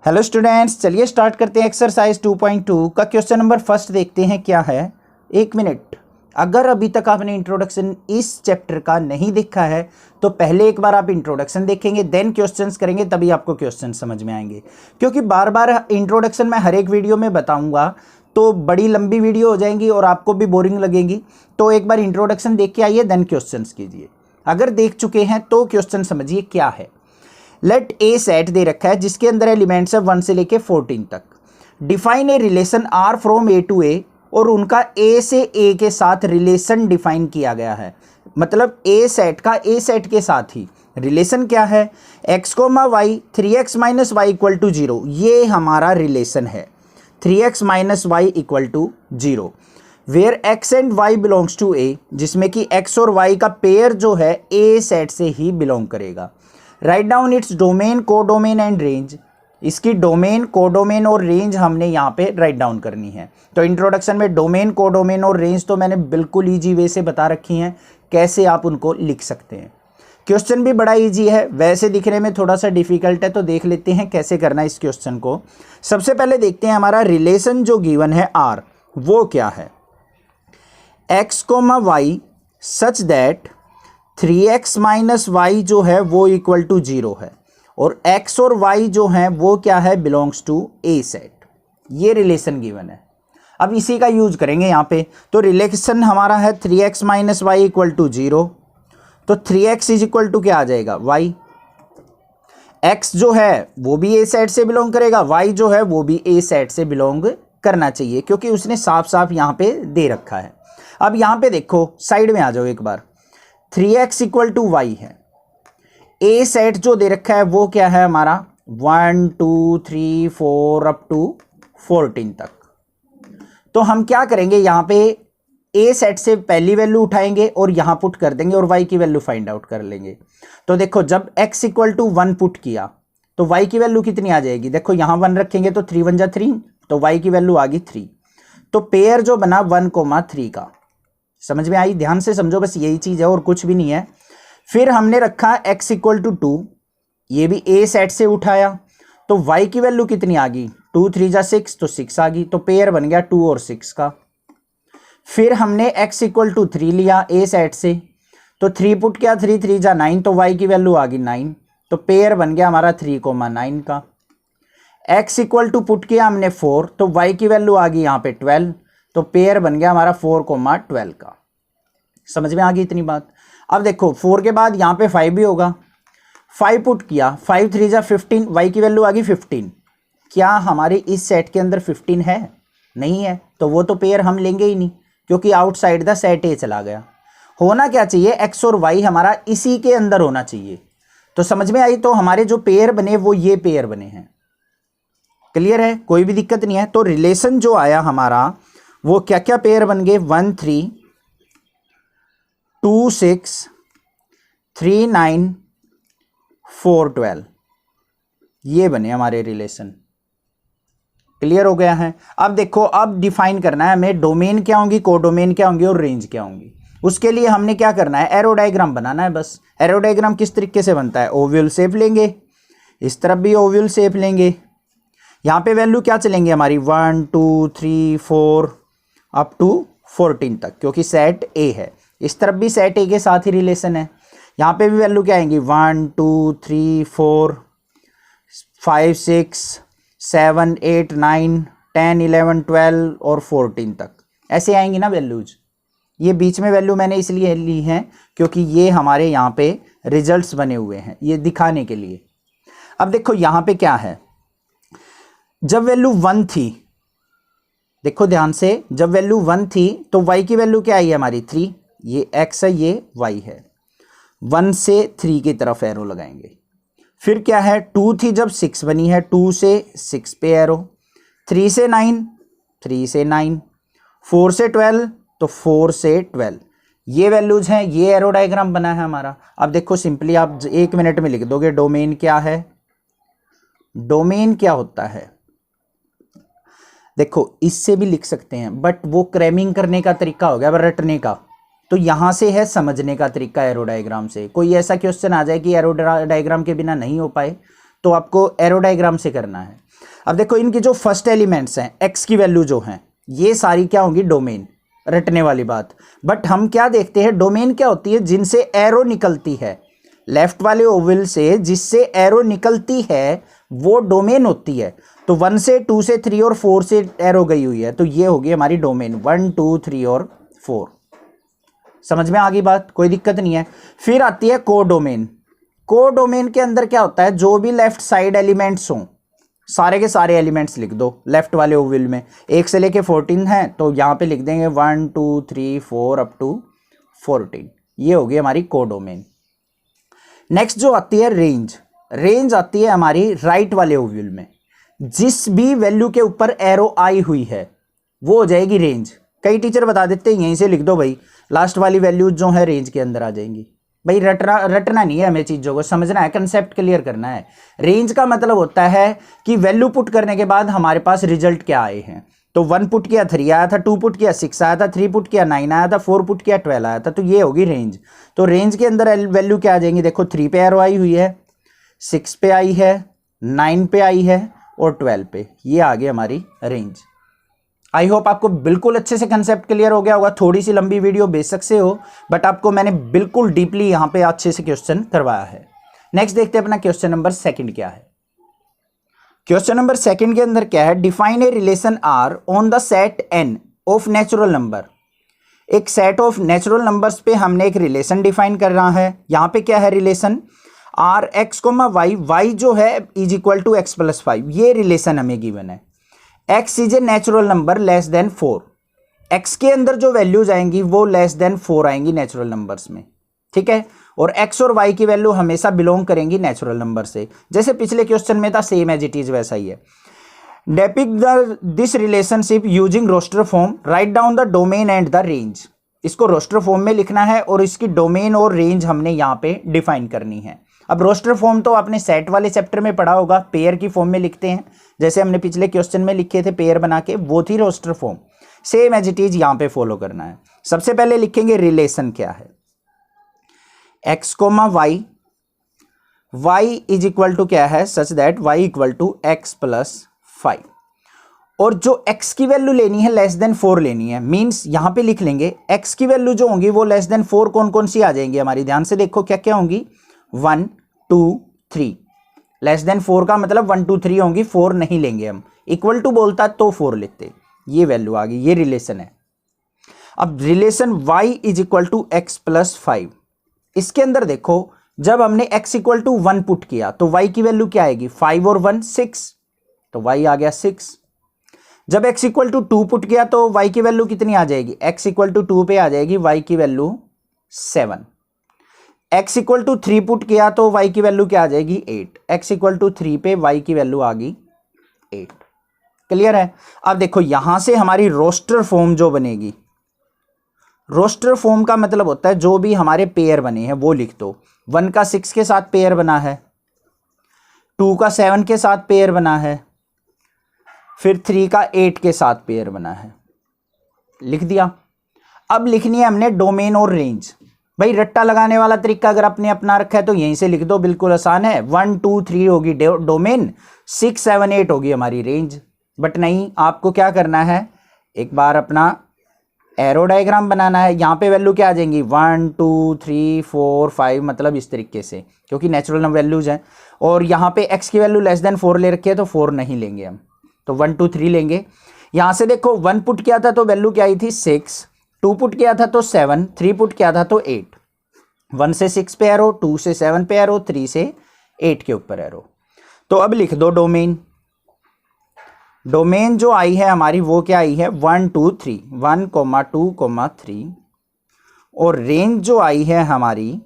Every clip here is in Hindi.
हेलो स्टूडेंट्स, चलिए स्टार्ट करते हैं। एक्सरसाइज 2.2 का क्वेश्चन नंबर फर्स्ट देखते हैं क्या है। एक मिनट, अगर अभी तक आपने इंट्रोडक्शन इस चैप्टर का नहीं देखा है तो पहले एक बार आप इंट्रोडक्शन देखेंगे, देन क्वेश्चंस करेंगे, तभी आपको क्वेश्चन समझ में आएंगे। क्योंकि बार बार इंट्रोडक्शन मैं हर एक वीडियो में बताऊंगा तो बड़ी लंबी वीडियो हो जाएंगी और आपको भी बोरिंग लगेगी। तो एक बार इंट्रोडक्शन देख के आइए, देन क्वेश्चंस कीजिए। अगर देख चुके हैं तो क्वेश्चन समझिए क्या है। लेट ए सेट दे रखा है जिसके अंदर एलिमेंट्स है 1 से लेके 14 तक। Define a relation R from A to A, और उनका ए से ए के साथ रिलेशन डिफाइन किया गया है। मतलब ए सेट का ए सेट के साथ ही रिलेशन क्या है, x comma y 3x minus y equal to 0, ये हमारा रिलेशन है 3x minus y equal to 0, where x and y belongs to a, जिसमें कि x और y का पेयर जो है a सेट से ही बिलोंग करेगा। Write down its domain, codomain and range. इसकी डोमेन, कोडोमेन और रेंज हमने यहाँ पे राइट डाउन करनी है। तो इंट्रोडक्शन में डोमेन, कोडोमेन और रेंज तो मैंने बिल्कुल ईजी वे से बता रखी हैं कैसे आप उनको लिख सकते हैं। क्वेश्चन भी बड़ा इजी है, वैसे दिखने में थोड़ा सा डिफिकल्ट है, तो देख लेते हैं कैसे करना है इस क्वेश्चन को। सबसे पहले देखते हैं हमारा रिलेशन जो गिवन है आर, वो क्या है। X comma y such that 3x minus y जो है वो इक्वल टू 0 है, और x और y जो है वो क्या है, बिलोंग्स टू ए सेट। ये रिलेशन गिवन है। अब इसी का यूज करेंगे यहाँ पे। तो रिलेशन हमारा है 3x minus y equal to 0, तो 3x इज इक्वल टू क्या आ जाएगा, y। x जो है वो भी ए सेट से बिलोंग करेगा, y जो है वो भी ए सेट से बिलोंग करना चाहिए, क्योंकि उसने साफ साफ यहाँ पे दे रखा है। अब यहाँ पे देखो, साइड में आ जाओ एक बार। 3x इक्वल टू वाई है, ए सेट जो दे रखा है वो क्या है हमारा 1 2 3 4 अप टू 14 तक। तो हम क्या करेंगे, यहाँ पे ए सेट से पहली वैल्यू उठाएंगे और यहाँ पुट कर देंगे और y की वैल्यू फाइंड आउट कर लेंगे। तो देखो, जब x इक्वल टू 1 पुट किया तो y की वैल्यू कितनी आ जाएगी, देखो यहाँ 1 रखेंगे तो 3 1 जा 3, तो y की वैल्यू आ गई 3। तो पेयर जो बना 1,3 का, समझ में आई, ध्यान से समझो, बस यही चीज है और कुछ भी नहीं है। फिर हमने रखा x इक्वल टू 2, ये भी a सेट से उठाया, तो y की वैल्यू कितनी आ गई, 2 3 जा 6, तो 6 आ गई, तो पेयर बन गया 2 और 6 का। फिर हमने x इक्वल टू 3 लिया a सेट से, तो 3 पुट किया, 3 3 जा 9, तो y की वैल्यू आ गई 9, तो पेयर बन गया हमारा 3,9 का। x इक्वल टू पुट किया हमने 4, तो y की वैल्यू आ गई यहाँ पे 12, तो पेयर बन गया हमारा 4,12 का। समझ में आ गई इतनी बात। अब देखो 4 के बाद यहाँ पे 5 भी होगा, 5 पुट किया, 5 3 जा 15, y की वैल्यू आ गई 15। क्या हमारे इस सेट के अंदर 15 है, नहीं है, तो वो तो पेयर हम लेंगे ही नहीं, क्योंकि आउटसाइड द सेट ए चला गया। होना क्या चाहिए, x और y हमारा इसी के अंदर होना चाहिए। तो समझ में आई, तो हमारे जो पेयर बने वो ये पेयर बने हैं। क्लियर है, कोई भी दिक्कत नहीं है। तो रिलेशन जो आया हमारा वो क्या क्या पेयर बन गए, 1 3 2 6 3 9 4 12, ये बने हमारे रिलेशन। क्लियर हो गया है। अब देखो, अब डिफाइन करना है हमें डोमेन क्या होंगी, कोडोमेन क्या होंगी और रेंज क्या होंगी। उसके लिए हमने क्या करना है, एरो डायग्राम बनाना है बस। एरो डायग्राम किस तरीके से बनता है, ओवल शेप लेंगे, इस तरफ भी ओवल शेप लेंगे। यहाँ पे वैल्यू क्या चलेंगे हमारी 1 2 3 4 अप टू 14 तक, क्योंकि सेट ए है। इस तरफ भी सेट ए के साथ ही रिलेशन है। यहाँ पे भी वैल्यू क्या आएंगी 1 2 3 4 5 6 7 8 9 10 11 12 और 14 तक, ऐसे आएंगी ना वैल्यूज। ये बीच में वैल्यू मैंने इसलिए ली है क्योंकि ये हमारे यहाँ पे रिजल्ट्स बने हुए हैं, ये दिखाने के लिए। अब देखो यहाँ पे क्या है, जब वैल्यू 1 थी, देखो ध्यान से, जब वैल्यू 1 थी तो y की वैल्यू क्या आई है हमारी 3, ये x है ये y है। 1 से 3 की तरफ एरो लगाएंगे। फिर क्या है, 2 थी जब 6 बनी है, 2 से 6 पे एरो, 3 से 9, 3 से 9, 4 से 12, तो 4 से 12, ये वैल्यूज हैं। ये एरो डायग्राम बना है हमारा। अब देखो सिंपली आप 1 मिनट में लिख दोगे डोमेन क्या है। डोमेन क्या होता है, देखो इससे भी लिख सकते हैं, बट वो क्रैमिंग करने का तरीका हो गया, रटने का। तो यहाँ से है समझने का तरीका एरो डायग्राम से। कोई ऐसा क्वेश्चन आ जाए कि एरो डायग्राम के बिना नहीं हो पाए, तो आपको एरो डायग्राम से करना है। अब देखो इनकी जो फर्स्ट एलिमेंट्स हैं एक्स की वैल्यू जो हैं ये सारी क्या होंगी, डोमेन, रटने वाली बात। बट हम क्या देखते हैं, डोमेन क्या होती है, जिनसे एरो निकलती है, लेफ्ट वाले ओवल से जिससे एरो निकलती है वो डोमेन होती है। तो 1 से 2 से 3 और 4 से एरो गई हुई है, तो ये होगी हमारी डोमेन, 1 2 3 और 4। समझ में आ गई बात, कोई दिक्कत नहीं है। फिर आती है कोडोमेन। कोडोमेन के अंदर क्या होता है, जो भी लेफ्ट साइड एलिमेंट्स हों, सारे के सारे एलिमेंट्स लिख दो लेफ्ट वाले ओवल में, 1 से लेके 14 है तो यहाँ पे लिख देंगे 1 2 3 4 अप टू 14। ये होगी हमारी कोडोमेन। नेक्स्ट जो आती है रेंज। रेंज आती है हमारी राइट वाले ओवल में, जिस भी वैल्यू के ऊपर एरो आई हुई है वो हो जाएगी रेंज। कई टीचर बता देते हैं यहीं से लिख दो भाई, लास्ट वाली वैल्यूज जो है रेंज के अंदर आ जाएंगी। भाई रटना नहीं है, हमें चीज़ों को समझना है, कंसेप्ट क्लियर करना है। रेंज का मतलब होता है कि वैल्यू पुट करने के बाद हमारे पास रिजल्ट क्या आए हैं। तो 1 पुट किया 3 आया था, 2 पुट किया 6 आया था, 3 पुट किया 9 आया था, 4 पुट किया 12 आया था, तो ये होगी रेंज। तो रेंज के अंदर वैल्यू क्या आ जाएंगी, देखो 3 पे एरो आई हुई है, 6 पे आई है, 9 पे आई है और 12 पे, ये आ गई हमारी रेंज। आई होप आपको बिल्कुल अच्छे से कंसेप्ट क्लियर हो गया होगा। थोड़ी सी लंबी वीडियो बेशक से हो, बट आपको मैंने बिल्कुल डीपली यहाँ पे अच्छे से क्वेश्चन करवाया है। नेक्स्ट देखते हैं अपना क्वेश्चन नंबर 2 क्या है। क्वेश्चन नंबर 2 के अंदर क्या है, define a relation R on the set N of natural number. एक सेट ऑफ नेचुरल नंबर्स पे हमने एक रिलेशन डिफाइन कर रहा है। यहाँ पे क्या है relation, R x comma y, y जो है is equal to x plus 5, ये रिलेशन हमें गिवन है। x is a natural number less than 4, x के अंदर जो वैल्यूज आएंगी वो लेस देन 4 आएंगी नेचुरल नंबर्स में, ठीक है। और x और y की वैल्यू हमेशा बिलोंग करेंगी नेचुरल नंबर से, जैसे पिछले क्वेश्चन में था सेम एज इट इज वैसा ही है। Depict this relationship using roster form, write down the domain and the range. इसको रोस्टर फॉर्म में लिखना है और इसकी डोमेन और रेंज हमने यहाँ पे डिफाइन करनी है। अब रोस्टर फॉर्म तो आपने सेट वाले चैप्टर में पढ़ा होगा, पेयर की फॉर्म में लिखते हैं, जैसे हमने पिछले क्वेश्चन में लिखे थे पेयर बना के, वो थी roster form. Same as it is यहाँ पे फॉलो करना है। सबसे पहले लिखेंगे रिलेशन क्या है, x comma y, y is equal to क्या है, such that y equal to x plus 5, और जो x की वैल्यू लेनी है लेस देन 4 लेनी है। मींस यहां पे लिख लेंगे x की वैल्यू जो होंगी वो लेस देन 4 कौन कौन सी आ जाएंगी हमारी, ध्यान से देखो क्या क्या होंगी, 1 2 3। लेस देन 4 का मतलब 1 2 3 होंगी, 4 नहीं लेंगे हम। इक्वल टू बोलता तो 4 लेते, ये वैल्यू आ गई, ये रिलेशन है। अब relation y is equal to x plus 5, इसके अंदर देखो जब हमने x इक्वल टू 1 पुट किया तो y की वैल्यू क्या आएगी, 5 और 1 6, तो y आ गया 6। जब x इक्वल टू 2 पुट किया तो y की वैल्यू कितनी आ जाएगी, x इक्वल टू 2 पे आ जाएगी y की value 7। x equal to 3 put किया तो y की वैल्यू क्या आ जाएगी, 8। x इक्वल टू 3 पे y की वैल्यू आ गई 8। क्लियर है। अब देखो यहां से हमारी रोस्टर फॉर्म जो बनेगी, रोस्टर फॉर्म का मतलब होता है जो भी हमारे पेयर बने हैं वो लिख दो। 1 का 6 के साथ पेयर बना है, 2 का 7 के साथ पेयर बना है, फिर 3 का 8 के साथ पेयर बना है, लिख दिया। अब लिखनी है हमने डोमेन और रेंज। भाई रट्टा लगाने वाला तरीका अगर आपने अपना रखा है तो यहीं से लिख दो, बिल्कुल आसान है। 1 2 3 होगी डोमेन, 6 7 8 होगी हमारी रेंज। बट नहीं, आपको क्या करना है, एक बार अपना एरो डायग्राम बनाना है। यहाँ पे वैल्यू क्या आ जाएंगी, 1 2 3 4 5, मतलब इस तरीके से, क्योंकि नेचुरल वैल्यूज हैं। और यहाँ पे x की वैल्यू लेस देन 4 ले रखी है तो 4 नहीं लेंगे हम, तो 1 2 3 लेंगे। यहाँ से देखो 1 पुट किया था तो वैल्यू क्या आई थी 6, 2 पुट किया था तो 7, 3 पुट किया था तो 8। 1 से 6 पे एरो, 2 से 7 पे एरो, 3 से 8 के ऊपर एरो। तो अब लिख दो डोमेन। डोमेन जो आई है हमारी वो क्या आई है, 1 2 3, 1 2 3। और रेंज जो आई है हमारी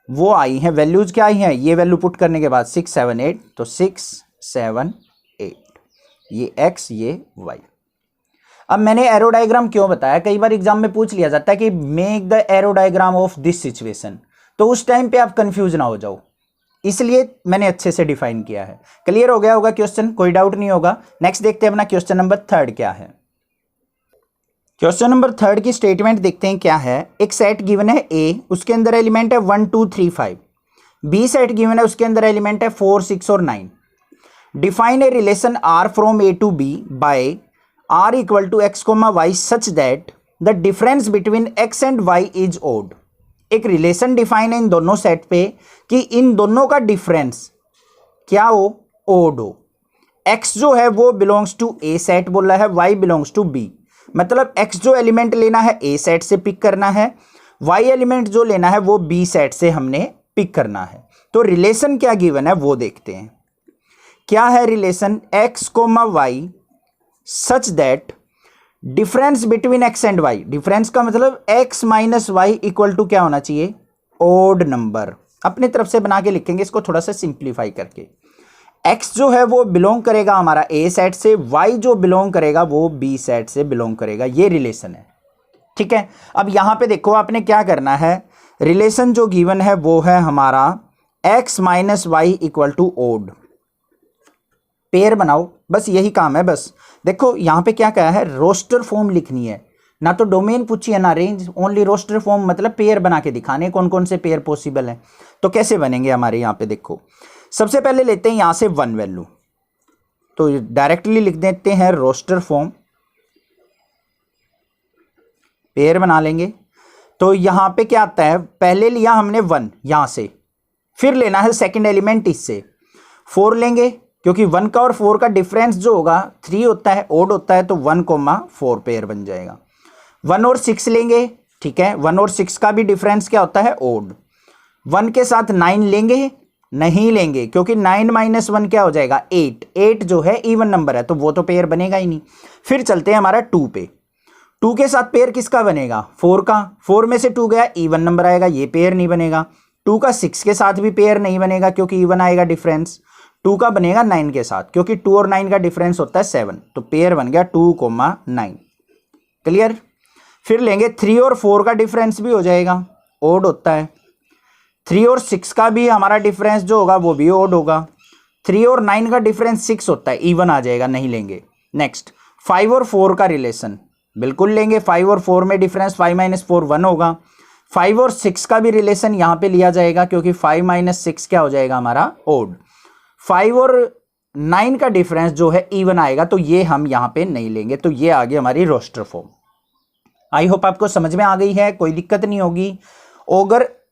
वो आई है, वैल्यूज क्या आई हैं, ये वैल्यू पुट करने के बाद 6 7 8, तो 6 7 8, ये x ये y। अब मैंने एरो डायग्राम क्यों बताया, कई बार एग्जाम में पूछ लिया जाता है कि make the arrow diagram of this situation, तो उस टाइम पे आप कंफ्यूज ना हो जाओ, इसलिए मैंने अच्छे से डिफाइन किया है। क्लियर हो गया होगा क्वेश्चन, कोई डाउट नहीं होगा। नेक्स्ट देखते हैं अपना क्वेश्चन नंबर 3 क्या है। क्वेश्चन नंबर 3 की स्टेटमेंट देखते हैं क्या है। एक सेट गिवन है A, उसके अंदर एलिमेंट है 1 2 3 5। बी सेट गिवन है, उसके अंदर एलिमेंट है 4, 6 और 9। Define a relation R from A to B by R equal to x comma y such that the difference between x and y is odd. एक रिलेशन डिफाइन है इन दोनों सेट पे कि इन दोनों का डिफरेंस क्या हो, ओड हो। x जो है वो बिलोंग्स टू ए सेट बोल रहा है, y बिलोंग्स टू b, मतलब x जो एलिमेंट लेना है a सेट से पिक करना है, y एलिमेंट जो लेना है वो b सेट से हमने पिक करना है। तो रिलेशन क्या गिवन है वो देखते हैं। क्या है relation, x comma y such that difference between x and y, difference का मतलब x minus y equal to क्या होना चाहिए, ओड नंबर। अपनी तरफ से बना के लिखेंगे इसको थोड़ा सा सिंप्लीफाई करके। x जो है वो बिलोंग करेगा हमारा a सेट से, y जो बिलोंग करेगा वो b सेट से बिलोंग करेगा, ये रिलेशन है। ठीक है, अब यहां पे देखो आपने क्या करना है, रिलेशन जो गिवन है वो है हमारा x minus y equal to odd. Pair बनाओ, बस यही काम है। बस देखो यहां पे क्या कहा है, रोस्टर फॉर्म लिखनी है, ना तो डोमेन पूछी है ना रेंज, ओनली रोस्टर फॉर्म, मतलब पेयर बना के दिखाने कौन कौन से पेयर पॉसिबल है। तो कैसे बनेंगे हमारे यहाँ पे देखो, सबसे पहले लेते हैं यहां से 1 वैल्यू, तो डायरेक्टली लिख देते हैं रोस्टर फॉर्म, पेयर बना लेंगे। तो यहां पे क्या आता है, पहले लिया हमने 1 यहां से, फिर लेना है सेकंड एलिमेंट इससे 4 लेंगे, क्योंकि 1 का और 4 का डिफरेंस जो होगा 3 होता है, ओड होता है, तो 1,4 पेयर बन जाएगा। 1 और 6 लेंगे, ठीक है, 1 और 6 का भी डिफरेंस क्या होता है, ओड। 1 के साथ 9 लेंगे, नहीं लेंगे, क्योंकि 9 माइनस 1 क्या हो जाएगा, 8। 8 जो है इवन नंबर है, तो वो तो पेयर बनेगा ही नहीं। फिर चलते हैं हमारा 2 पे, 2 के साथ पेयर किसका बनेगा, 4 का, 4 में से 2 गया, इवन नंबर आएगा, ये पेयर नहीं बनेगा। 2 का 6 के साथ भी पेयर नहीं बनेगा, क्योंकि इवन आएगा डिफरेंस। 2 का बनेगा 9 के साथ, क्योंकि 2 और 9 का डिफरेंस होता है 7, तो पेयर बन गया 2,9। क्लियर। फिर लेंगे 3 और 4 का डिफरेंस भी हो जाएगा, ओड होता है। 3 और 6 का भी हमारा डिफरेंस जो होगा वो भी ओड होगा। 3 और 9 का डिफरेंस 6 होता है, इवन आ जाएगा, नहीं लेंगे। नेक्स्ट 5 और 4 का रिलेशन बिल्कुल लेंगे, 5 और 4 में डिफरेंस 5 माइनस 4 1 होगा। 5 और 6 का भी रिलेशन यहाँ पे लिया जाएगा, क्योंकि 5 माइनस 6 क्या हो जाएगा हमारा, ओड। 5 और 9 का डिफरेंस जो है इवन आएगा, तो ये हम यहाँ पे नहीं लेंगे। तो ये आ गई हमारी रोस्टर फॉर्म। आई होप आपको समझ में आ गई है, कोई दिक्कत नहीं होगी।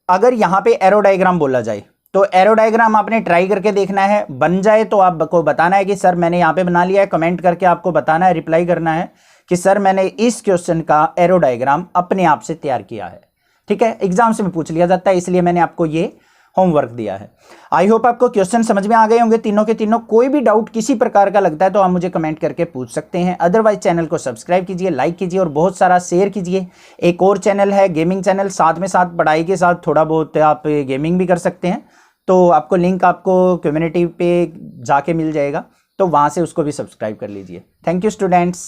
अगर यहाँ पे एरो डायग्राम बोला जाए तो एरो डायग्राम आपने ट्राई करके देखना है, बन जाए तो आपको बताना है कि सर मैंने यहाँ पे बना लिया है, कमेंट करके आपको बताना है, रिप्लाई करना है कि सर मैंने इस क्वेश्चन का एरो डायग्राम अपने आप से तैयार किया है। ठीक है, एग्जाम से में पूछ लिया जाता है, इसलिए मैंने आपको ये होमवर्क दिया है। आई होप आपको क्वेश्चन समझ में आ गए होंगे तीनों के तीनों। कोई भी डाउट किसी प्रकार का लगता है तो आप मुझे कमेंट करके पूछ सकते हैं। अदरवाइज चैनल को सब्सक्राइब कीजिए, लाइक कीजिए और बहुत सारा शेयर कीजिए। एक और चैनल है गेमिंग चैनल, साथ में साथ पढ़ाई के साथ थोड़ा बहुत आप गेमिंग भी कर सकते हैं, तो आपको लिंक आपको कम्युनिटी पे जाके मिल जाएगा, तो वहाँ से उसको भी सब्सक्राइब कर लीजिए। Thank you students.